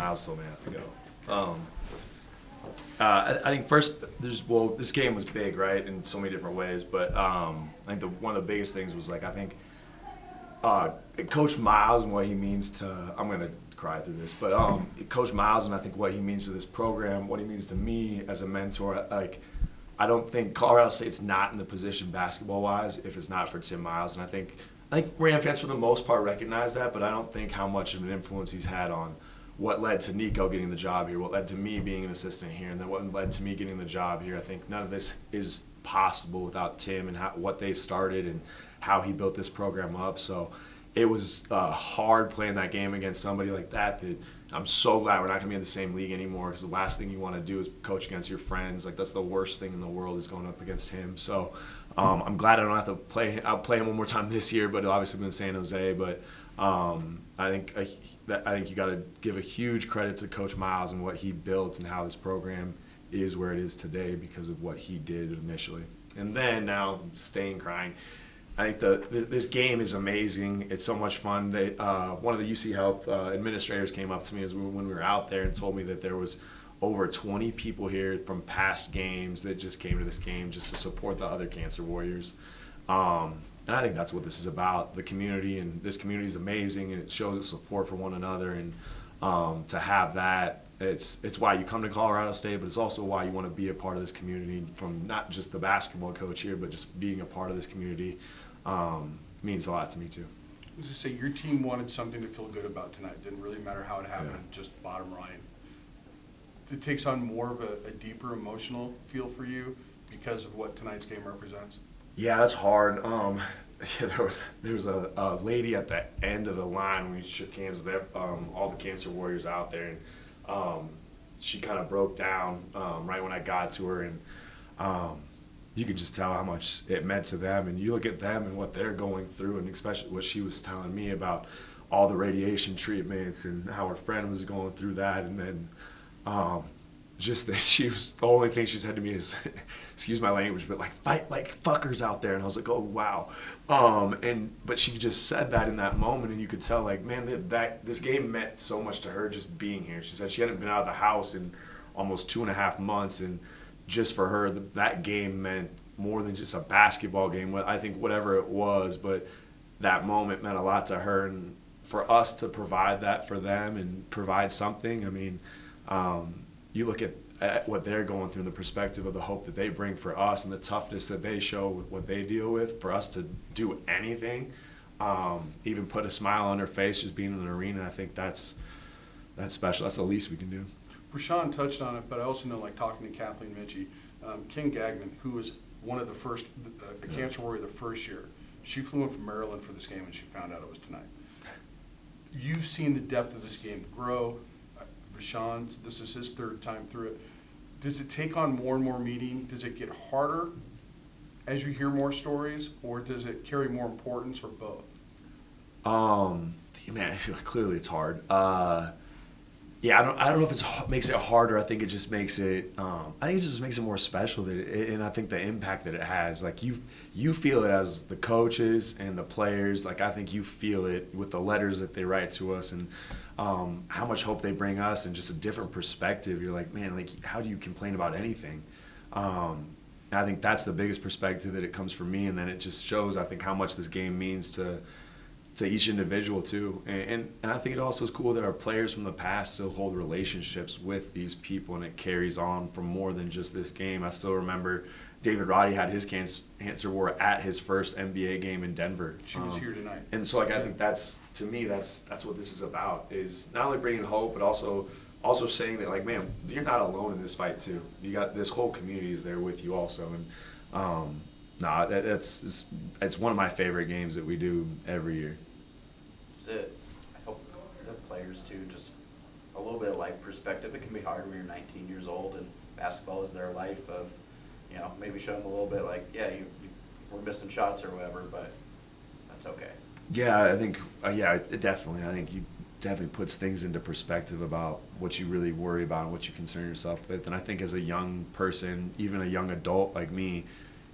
Miles told me I have to go. I think first, this game was big, right, in so many different ways. But I think one of the biggest things was like I think Coach Miles and what he means to. I'm gonna cry through this, but Coach Miles and I think what he means to this program, what he means to me as a mentor. Like, I don't think Colorado State's not in the position basketball-wise if it's not for Tim Miles, and I think Ram fans for the most part recognize that, but I don't think how much of an influence he's had on what led to Nico getting the job here, what led to me being an assistant here, and then what led to me getting the job here. I think none of this is possible without Tim and what they started and how he built this program up. So it was hard playing that game against somebody like that I'm so glad we're not going to be in the same league anymore, because the last thing you want to do is coach against your friends. Like, that's the worst thing in the world, is going up against him. So I'm glad I don't have to play. I'll play him one more time this year, but obviously been in San Jose. But I think you got to give a huge credit to Coach Miles and what he built and how this program is where it is today because of what he did initially. And then now staying crying. I think this game is amazing. It's so much fun. One of the UC Health administrators came up to me when we were out there and told me that there was over 20 people here from past games that just came to this game just to support the other Cancer Warriors. And I think that's what this is about, the community. And this community is amazing, and it shows its support for one another. And to have that, it's why you come to Colorado State, but it's also why you want to be a part of this community, from not just the basketball coach here, but just being a part of this community. Means a lot to me too. I was to say, your team wanted something to feel good about tonight. It didn't really matter how it happened, just bottom line. It takes on more of a deeper emotional feel for you because of what tonight's game represents. Yeah, that's hard. There was a lady at the end of the line when we shook hands with all the Cancer Warriors out there, and she kind of broke down right when I got to her, and you could just tell how much it meant to them. And you look at them and what they're going through, and especially what she was telling me about all the radiation treatments and how her friend was going through that. And then just that the only thing she said to me is, excuse my language, but like, fight like fuckers out there. And I was like, oh, wow. But she just said that in that moment, and you could tell, like, man, that this game meant so much to her just being here. She said she hadn't been out of the house in almost 2.5 months, and just for her, that game meant more than just a basketball game. I think whatever it was, but that moment meant a lot to her. And for us to provide that for them and provide something, I mean, you look at what they're going through, the perspective of the hope that they bring for us and the toughness that they show with what they deal with, for us to do anything, even put a smile on their face just being in an arena, I think that's special. That's the least we can do. Rashawn touched on it, but I also know, like, talking to Kathleen Mitchie, King Gagnon, who was one of the first, the Cancer Warrior the first year, she flew in from Maryland for this game, and she found out it was tonight. You've seen the depth of this game grow. Rashawn, this is his third time through it. Does it take on more and more meaning? Does it get harder as you hear more stories, or does it carry more importance, or both? Man, clearly it's hard. Yeah, I don't know if it makes it harder. I think it just makes it. I think it just makes it more special. And I think the impact that it has, like, you feel it as the coaches and the players. Like, I think you feel it with the letters that they write to us, and how much hope they bring us, and just a different perspective. You're like, man, like, how do you complain about anything? I think that's the biggest perspective that it comes from me, and then it just shows, I think, how much this game means to each individual too. And I think it also is cool that our players from the past still hold relationships with these people, and it carries on from more than just this game. I still remember David Roddy had his cancer war at his first NBA game in Denver. She was here tonight. And so, like, I think that's what this is about, is not only bringing hope, but also saying that, like, man, you're not alone in this fight too. You got this whole community is there with you also. And it's one of my favorite games that we do every year. I hope the players too, just a little bit of life perspective. It can be hard when you're 19 years old and basketball is their life, of, maybe show them a little bit, like, yeah, we're missing shots or whatever, but that's okay. Yeah, I think, it definitely. I think you definitely puts things into perspective about what you really worry about and what you concern yourself with. And I think as a young person, even a young adult like me,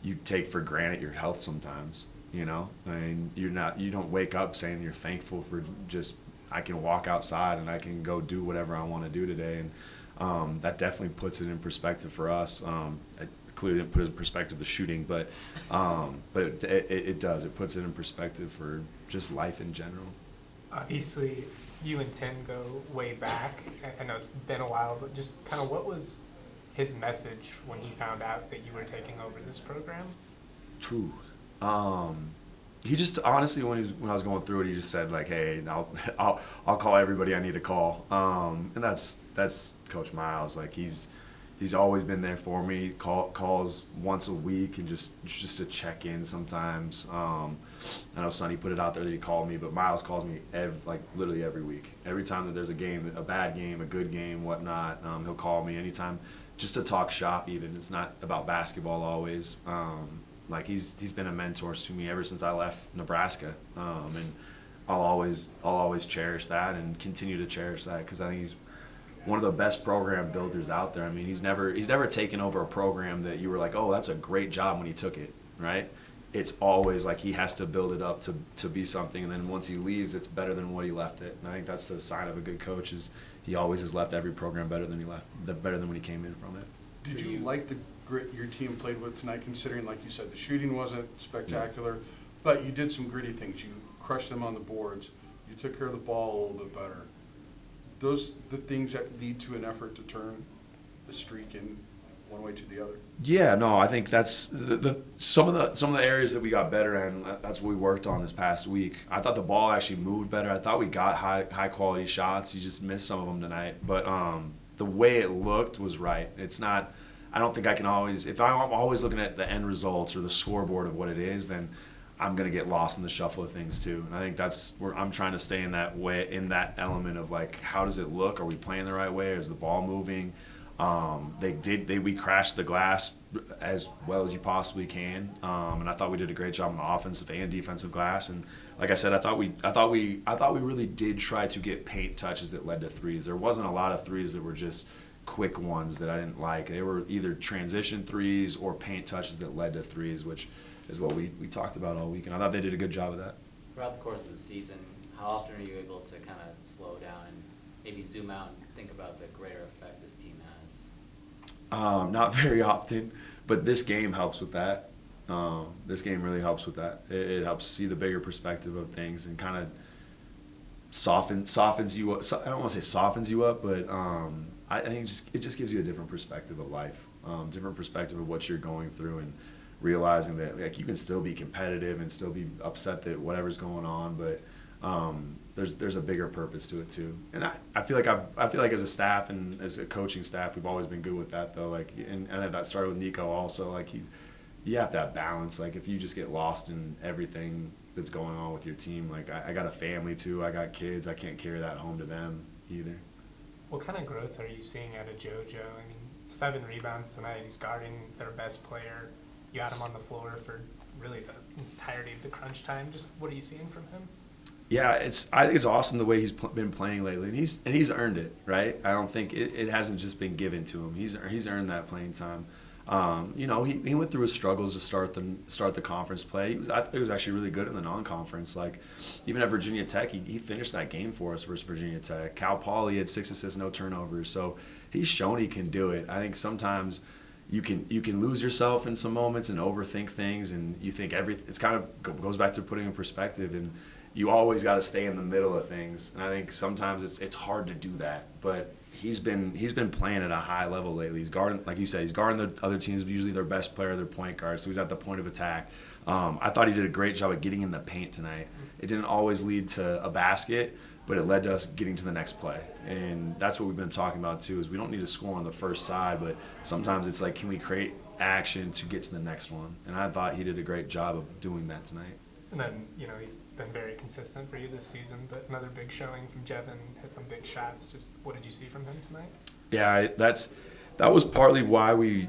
you take for granted your health sometimes. I mean, you don't wake up saying you're thankful for just I can walk outside and I can go do whatever I want to do today. And that definitely puts it in perspective for us. It clearly didn't put it in perspective the shooting, but it does. It puts it in perspective for just life in general. Obviously, you and Tim go way back. I know it's been a while, but just kind of what was his message when he found out that you were taking over this program? True. He just honestly, when I was going through it, he just said like, "Hey, I'll call everybody I need to call." And that's Coach Miles. Like he's always been there for me. Calls once a week and just to check in sometimes. I know Sonny put it out there that he called me, but Miles calls me literally every week. Every time that there's a game, a bad game, a good game, whatnot, he'll call me anytime just to talk shop. Even it's not about basketball always. Like he's been a mentor to me ever since I left Nebraska, and I'll always cherish that and continue to cherish that because I think he's one of the best program builders out there. I mean, he's never taken over a program that you were like, oh, that's a great job when he took it, right? It's always like he has to build it up to be something, and then once he leaves, it's better than what he left it. And I think that's the sign of a good coach is he always has left every program better than when he came in from it. Did you like the grit your team played with tonight, considering, like you said, the shooting wasn't spectacular, but you did some gritty things. You crushed them on the boards. You took care of the ball a little bit better. Those the things that lead to an effort to turn the streak in one way to the other. Yeah, no, I think that's some of the areas that we got better in. That's what we worked on this past week. I thought the ball actually moved better. I thought we got high quality shots. You just missed some of them tonight, but the way it looked was right. It's not. I don't think I can always. If I'm always looking at the end results or the scoreboard of what it is, then I'm gonna get lost in the shuffle of things too. And I think that's where I'm trying to stay in that way, in that element of like, how does it look? Are we playing the right way? Is the ball moving? We crashed the glass as well as you possibly can, and I thought we did a great job on the offensive and defensive glass. And like I said, I thought we really did try to get paint touches that led to threes. There wasn't a lot of threes that were just quick ones that I didn't like. They were either transition threes or paint touches that led to threes, which is what we talked about all week, and I thought they did a good job of that. Throughout the course of the season, how often are you able to kind of slow down and maybe zoom out and think about the greater effect this team has? Not very often, but this game helps with that. This game really helps with that. It helps see the bigger perspective of things and kind of softens you up. I don't want to say softens you up, but I think it just gives you a different perspective of life, different perspective of what you're going through, and realizing that like you can still be competitive and still be upset that whatever's going on, but there's a bigger purpose to it too. And I feel like as a staff and as a coaching staff, we've always been good with that though. Like and that started with Nico also. Like you have to have balance. Like if you just get lost in everything that's going on with your team, like I got a family too. I got kids. I can't carry that home to them either. What kind of growth are you seeing out of JoJo? I mean, 7 rebounds tonight. He's guarding their best player. You had him on the floor for really the entirety of the crunch time. Just what are you seeing from him? Yeah, I think it's awesome the way he's been playing lately, and he's earned it, right? I don't think it hasn't just been given to him. He's earned that playing time. He went through his struggles to start the conference play. I thought he was actually really good in the non-conference. Like even at Virginia Tech, he finished that game for us versus Virginia Tech. Cal Poly had 6 assists, no turnovers. So he's shown he can do it. I think sometimes you can lose yourself in some moments and overthink things, and you think it's kind of goes back to putting in perspective, and you always got to stay in the middle of things. And I think sometimes it's hard to do that, but he's been playing at a high level lately. He's guarding, like you said, he's guarding the other teams, usually their best player, their point guard, so he's at the point of attack. I thought he did a great job at getting in the paint tonight. It didn't always lead to a basket, but it led to us getting to the next play. And that's what we've been talking about too, is we don't need to score on the first side, but sometimes it's like, can we create action to get to the next one? And I thought he did a great job of doing that tonight. And then, he's been very consistent for you this season, but another big showing from Jevin, hit some big shots. Just what did you see from him tonight? Yeah, that was partly why we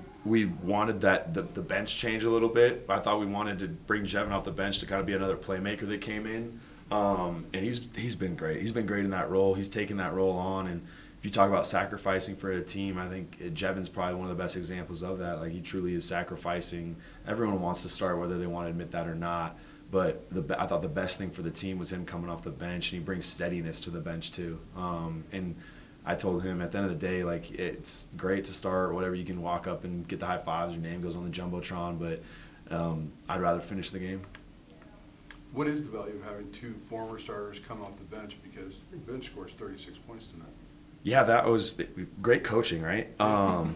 wanted the bench change a little bit. I thought we wanted to bring Jevin off the bench to kind of be another playmaker that came in. And he's been great. He's been great in that role. He's taken that role on, and if you talk about sacrificing for a team, I think Jevin's probably one of the best examples of that. Like he truly is sacrificing. Everyone wants to start, whether they want to admit that or not. But I thought the best thing for the team was him coming off the bench, and he brings steadiness to the bench too. And I told him at the end of the day, like, it's great to start, whatever, you can walk up and get the high fives, your name goes on the Jumbotron, but I'd rather finish the game. What is the value of having two former starters come off the bench? Because the bench scores 36 points tonight. Yeah, that was great coaching, right? But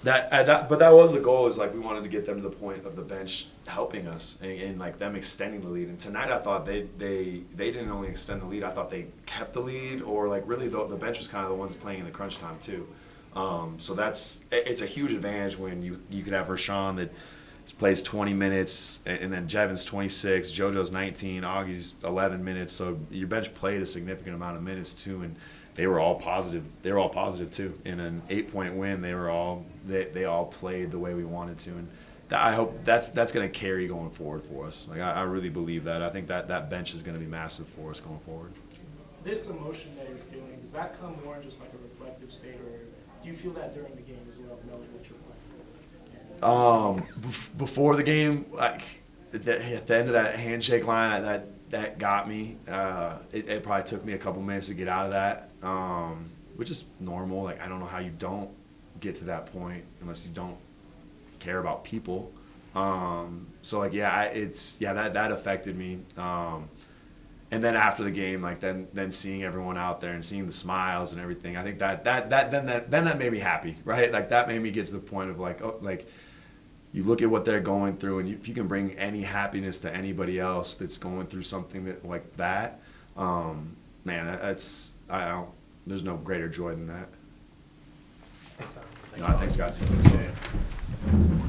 that was the goal, is like we wanted to get them to the point of the bench helping us and like them extending the lead. And tonight I thought they didn't only extend the lead, I thought they kept the lead, or like really the bench was kind of the ones playing in the crunch time too. So it's a huge advantage when you could have Rashawn that plays 20 minutes, and then Jevin's 26, JoJo's 19, Augie's 11 minutes. So your bench played a significant amount of minutes too, and they were all positive. They were all positive too. In an 8-point win, they all played the way we wanted to, and I hope that's going to carry going forward for us. Like I really believe that. I think that bench is going to be massive for us going forward. This emotion that you're feeling, does that come more in just like a reflective state, or do you feel that during the game as well, knowing that you're playing? Before the game, like at the end of that handshake line, that got me. It probably took me a couple minutes to get out of that, which is normal. Like I don't know how you don't get to that point unless you don't care about people. So like that affected me. And then after the game, like then seeing everyone out there and seeing the smiles and everything, I think that made me happy, right? Like that made me get to the point of like, oh, like you look at what they're going through, and if you can bring any happiness to anybody else that's going through something that like that, man, there's no greater joy than that. Thanks, No, thanks guys. Okay.